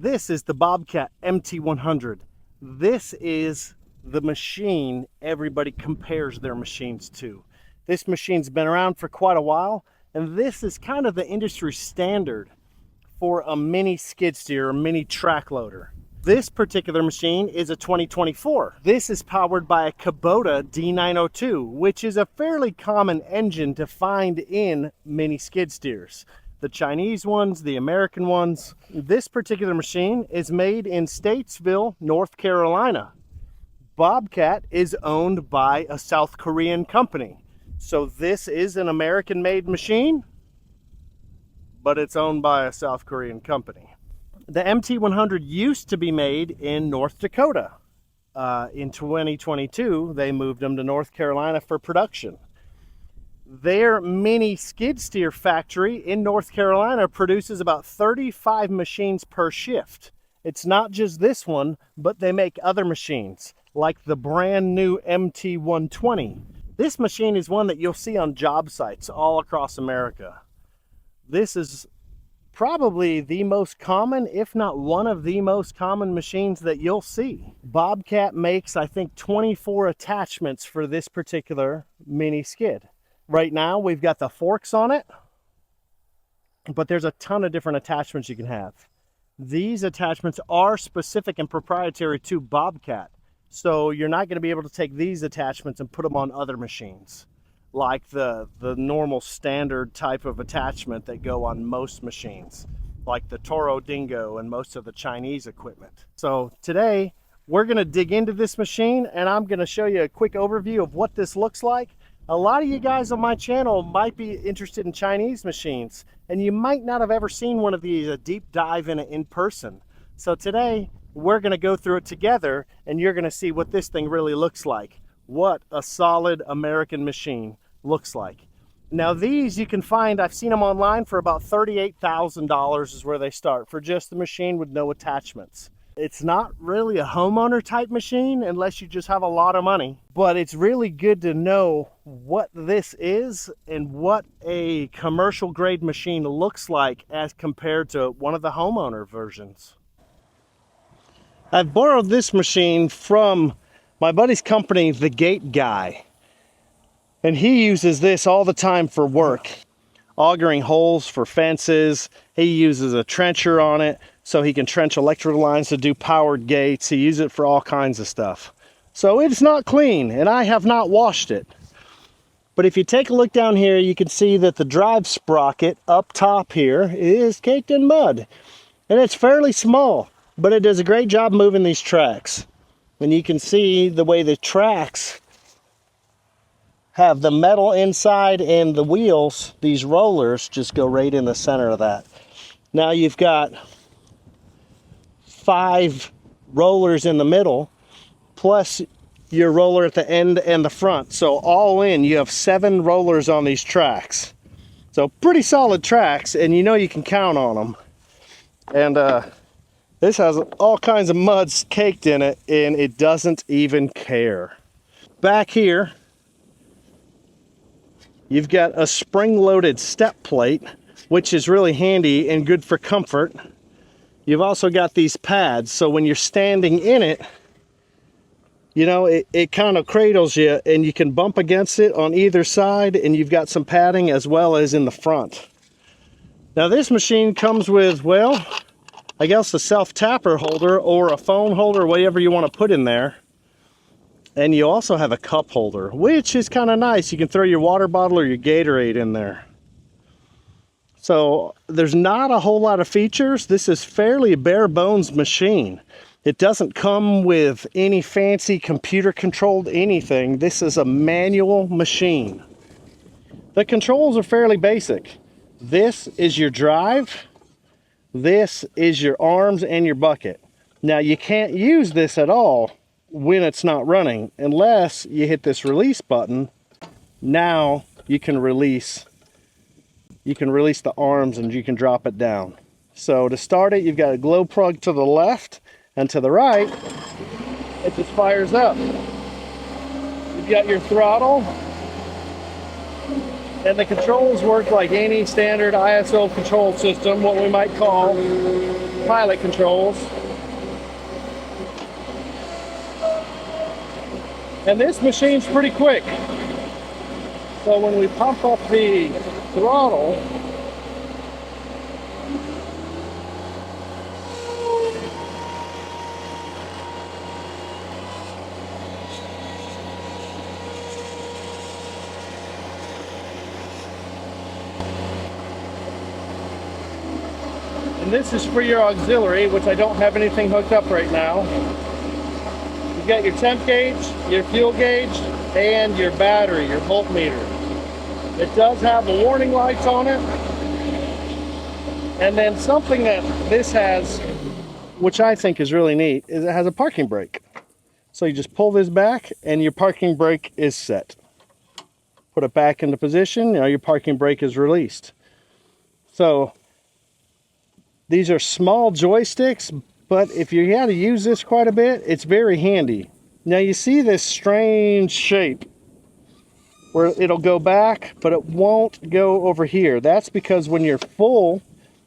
This is the Bobcat MT100. This is the machine everybody compares their machines to. This machine's been around for quite a while, and this is kind of the industry standard for a mini skid steer or mini track loader. This particular machine is a 2024. This is powered by a Kubota D902, which is a fairly common engine to find in mini skid steers. The Chinese ones, the American ones. This particular machine is made in Statesville, North Carolina. Bobcat is owned by a South Korean company. So this is an American-made machine, but it's owned by a South Korean company. The MT100 used to be made in North Dakota. In 2022, they moved them to North Carolina for production. Their mini skid steer factory in North Carolina produces about 35 machines per shift. It's not just this one, but they make other machines, like the brand new MT120. This machine is one that you'll see on job sites all across America. This is probably the most common, if not one of the most common machines that you'll see. Bobcat makes, I think, 24 attachments for this particular mini skid. Right now, we've got the forks on it, but there's a ton of different attachments you can have. These attachments are specific and proprietary to Bobcat, so you're not going to be able to take these attachments and put them on other machines, like the normal standard type of attachment that go on most machines, like the Toro Dingo and most of the Chinese equipment. So today, we're going to dig into this machine, and I'm going to show you a quick overview of what this looks like. A lot of you guys on my channel might be interested in Chinese machines, and you might not have ever seen one of these, a deep dive in it in person. So today, we're going to go through it together, and you're going to see what this thing really looks like. What a solid American machine looks like. Now these you can find, I've seen them online for about $38,000 is where they start, for just the machine with no attachments. It's not really a homeowner type machine unless you just have a lot of money, but it's really good to know what this is and what a commercial grade machine looks like as compared to one of the homeowner versions. I've borrowed this machine from my buddy's company, The Gate Guy, and he uses this all the time for work, augering holes for fences. He uses a trencher on it so he can trench electrical lines to do powered gates. He uses it for all kinds of stuff. So it's not clean, and I have not washed it. But if you take a look down here, you can see that the drive sprocket up top here is caked in mud. And it's fairly small, but it does a great job moving these tracks. And you can see the way the tracks have the metal inside, and the wheels, these rollers, just go right in the center of that. Now you've got 5 rollers in the middle, plus your roller at the end and the front. So all in, you have 7 rollers on these tracks. So pretty solid tracks, and you know you can count on them. And this has all kinds of muds caked in it, and it doesn't even care. Back here, you've got a spring-loaded step plate, which is really handy and good for comfort. You've also got these pads, so when you're standing in it, you know, it kind of cradles you, and you can bump against it on either side, and you've got some padding as well as in the front. Now this machine comes with, well, I guess a self-tapper holder or a phone holder, whatever you want to put in there. And you also have a cup holder, which is kind of nice. You can throw your water bottle or your Gatorade in there. So there's not a whole lot of features. This is fairly bare bones machine. It doesn't come with any fancy computer controlled anything. This is a manual machine. The controls are fairly basic. This is your drive. This is your arms and your bucket. Now you can't use this at all when it's not running unless you hit this release button. Now you can release the arms and you can drop it down. So to start it, you've got a glow plug to the left, and to the right it just fires up. You've got your throttle, And the controls work like any standard ISO control system, what we might call pilot controls. And this machine's pretty quick. So when we pump up the throttle, and this is for your auxiliary, which I don't have anything hooked up right now. You've got your temp gauge, your fuel gauge, and your battery, your voltmeter. It does have the warning lights on it. And then something that this has, which I think is really neat, is it has a parking brake. So you just pull this back and your parking brake is set. Put it back into position, your parking brake is released. So these are small joysticks, but if you had to use this quite a bit, it's very handy. Now you see this strange shape where it'll go back, but it won't go over here. That's because when you're full,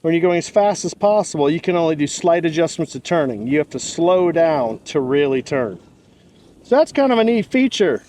when you're going as fast as possible, you can only do slight adjustments to turning. You have to slow down to really turn. So that's kind of a neat feature.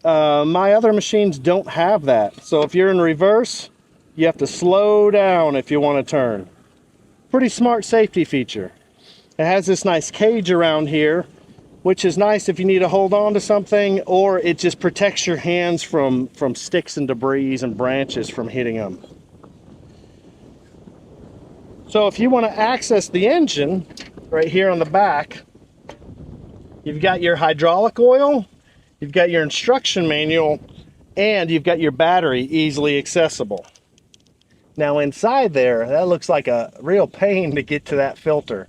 My other machines don't have that. So if you're in reverse, you have to slow down if you want to turn. Pretty smart safety feature. It has this nice cage around here, which is nice if you need to hold on to something, or it just protects your hands from sticks and debris and branches from hitting them. So if you want to access the engine, right here on the back, you've got your hydraulic oil, you've got your instruction manual, and you've got your battery easily accessible. Now inside there, that looks like a real pain to get to that filter.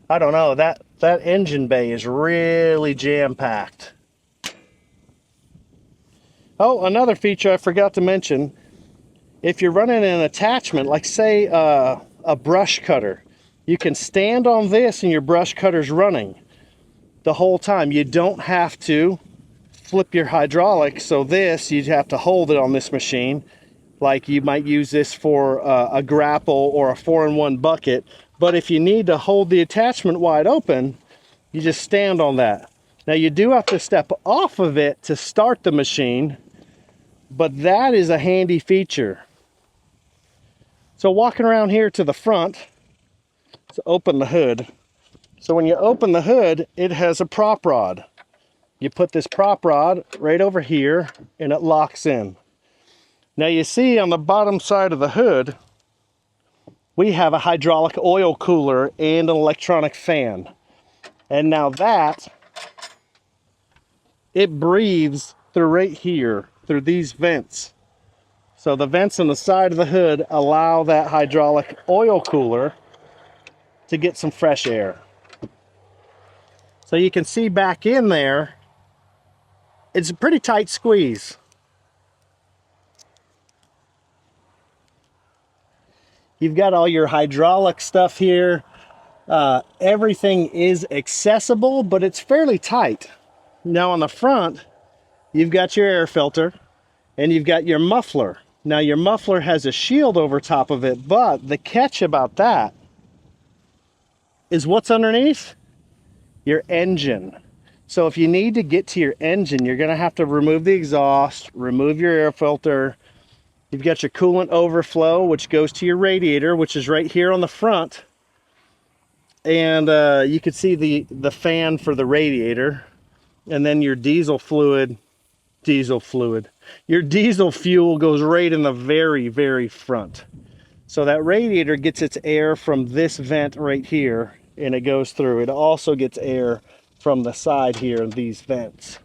I don't know, that engine bay is really jam-packed. Oh, another feature I forgot to mention, if you're running an attachment, like say a brush cutter, you can stand on this and your brush cutter's running the whole time. You don't have to flip your hydraulic, so this, you'd have to hold it on this machine. Like you might use this for a grapple or a 4-in-1 bucket. But if you need to hold the attachment wide open, you just stand on that. Now you do have to step off of it to start the machine, but that is a handy feature. So walking around here to the front, let's open the hood. So when you open the hood, it has a prop rod. You put this prop rod right over here and it locks in. Now you see on the bottom side of the hood, we have a hydraulic oil cooler and an electronic fan. And now that, it breathes through right here, through these vents. So the vents on the side of the hood allow that hydraulic oil cooler to get some fresh air. So you can see back in there, it's a pretty tight squeeze. You've got all your hydraulic stuff here. Everything is accessible, but it's fairly tight. Now on the front, you've got your air filter and you've got your muffler. Now your muffler has a shield over top of it, but the catch about that is what's underneath? Your engine. So if you need to get to your engine, you're gonna have to remove the exhaust, remove your air filter. You've got your coolant overflow, which goes to your radiator, which is right here on the front. And you can see the fan for the radiator. And then your diesel fluid. Your diesel fuel goes right in the very, very front. So that radiator gets its air from this vent right here, and it goes through. It also gets air from the side here in these vents.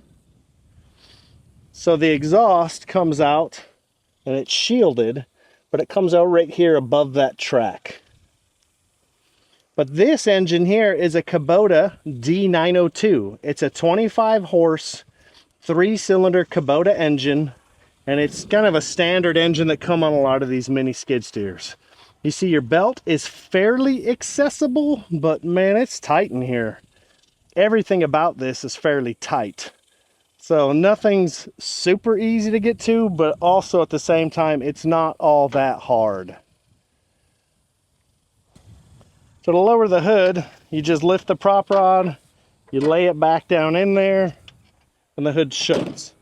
So the exhaust comes out, and it's shielded, but it comes out right here above that track. But this engine here is a Kubota D902. It's a 25 horse, 3-cylinder Kubota engine, and it's kind of a standard engine that come on a lot of these mini skid steers. You see your belt is fairly accessible, but man, it's tight in here. Everything about this is fairly tight. So nothing's super easy to get to, but also at the same time, it's not all that hard. So to lower the hood, you just lift the prop rod, you lay it back down in there, and the hood shuts.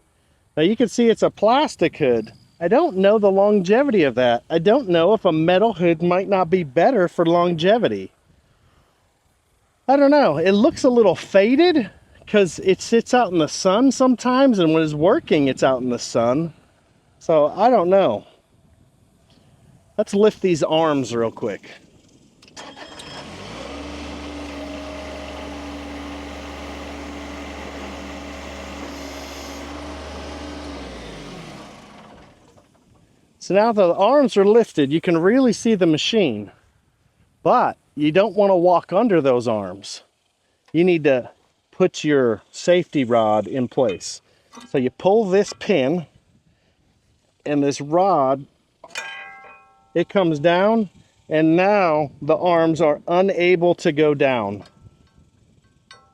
Now you can see it's a plastic hood. I don't know the longevity of that. I don't know if a metal hood might not be better for longevity. I don't know. It looks a little faded because it sits out in the sun sometimes, and when it's working, it's out in the sun. So I don't know. Let's lift these arms real quick. So now the arms are lifted, you can really see the machine, but you don't want to walk under those arms. You need to put your safety rod in place. So you pull this pin, and this rod, it comes down, and now the arms are unable to go down.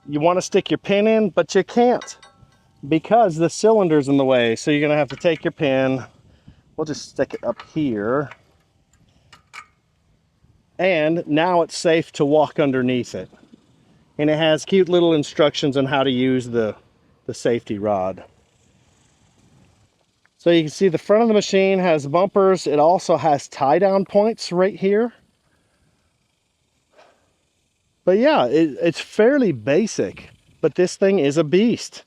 You want to stick your pin in, but you can't because the cylinder's in the way. So you're going to have to take your pin. We'll just stick it up here. And now it's safe to walk underneath it. And it has cute little instructions on how to use the safety rod. So you can see the front of the machine has bumpers. It also has tie down points right here. But yeah, it's fairly basic, but this thing is a beast.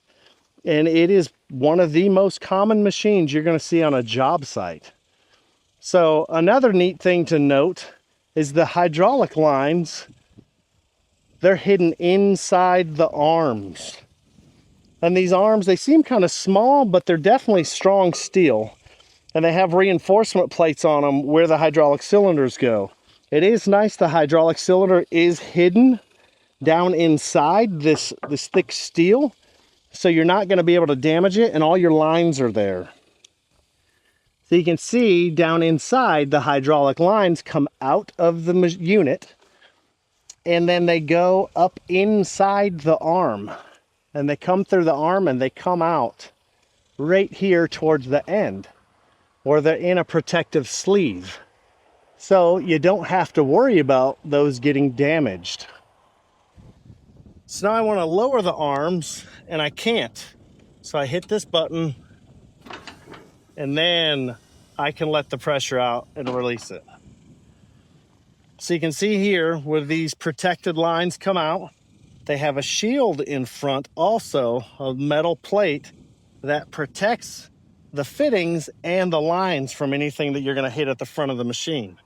And it is one of the most common machines you're going to see on a job site. So another neat thing to note is the hydraulic lines. They're hidden inside the arms. And these arms, they seem kind of small, but they're definitely strong steel. And they have reinforcement plates on them where the hydraulic cylinders go. It is nice the hydraulic cylinder is hidden down inside this thick steel. So you're not going to be able to damage it, and all your lines are there. So you can see down inside the hydraulic lines come out of the unit, and then they go up inside the arm, and they come through the arm and they come out right here towards the end, or they're in a protective sleeve. So you don't have to worry about those getting damaged. So now I want to lower the arms, and I can't. So I hit this button, and then I can let the pressure out and release it. So you can see here where these protected lines come out, they have a shield in front also, a metal plate that protects the fittings and the lines from anything that you're going to hit at the front of the machine.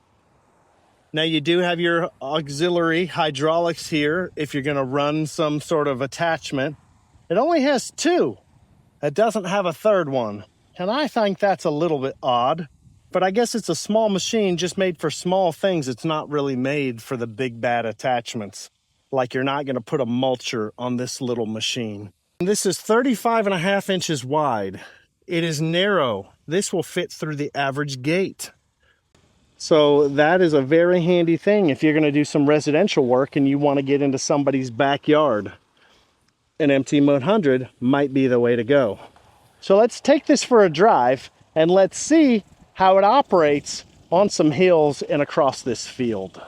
Now you do have your auxiliary hydraulics here if you're going to run some sort of attachment. It only has two. It doesn't have a third one. And I think that's a little bit odd. But I guess it's a small machine just made for small things. It's not really made for the big bad attachments. Like you're not going to put a mulcher on this little machine. And this is 35.5 inches wide. It is narrow. This will fit through the average gate. So that is a very handy thing if you're going to do some residential work and you want to get into somebody's backyard. An MT100 might be the way to go. So let's take this for a drive and let's see how it operates on some hills and across this field.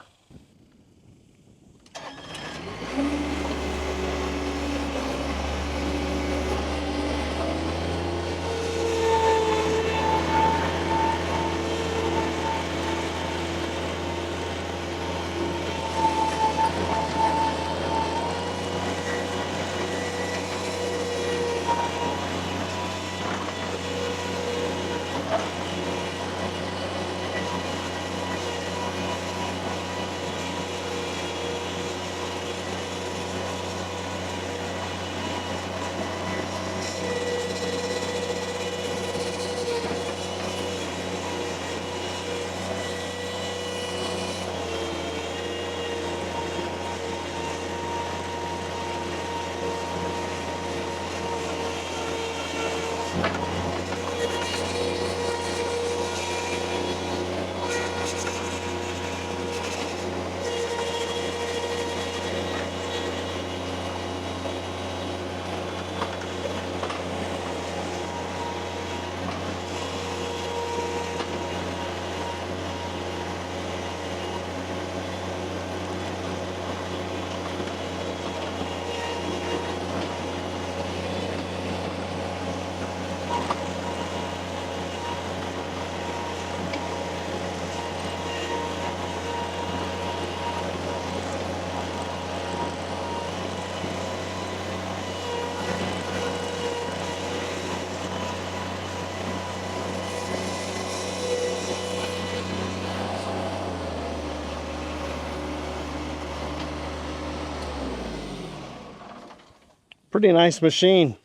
Pretty nice machine.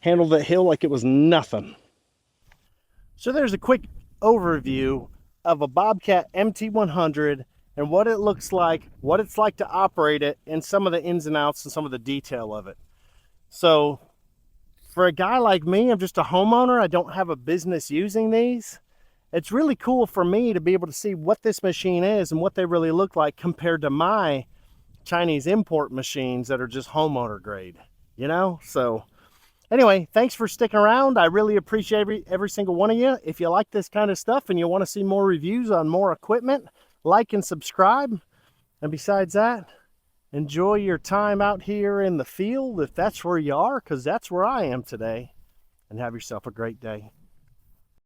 Handled that hill like it was nothing. So there's a quick overview of a Bobcat MT100 and what it looks like, what it's like to operate it, and some of the ins and outs and some of the detail of it. So for a guy like me, I'm just a homeowner, I don't have a business using these. It's really cool for me to be able to see what this machine is and what they really look like compared to my Chinese import machines that are just homeowner grade, you know? So anyway, thanks for sticking around. I really appreciate every single one of you. If you like this kind of stuff and you want to see more reviews on more equipment, like and subscribe. And besides that, enjoy your time out here in the field if that's where you are, because that's where I am today. And have yourself a great day.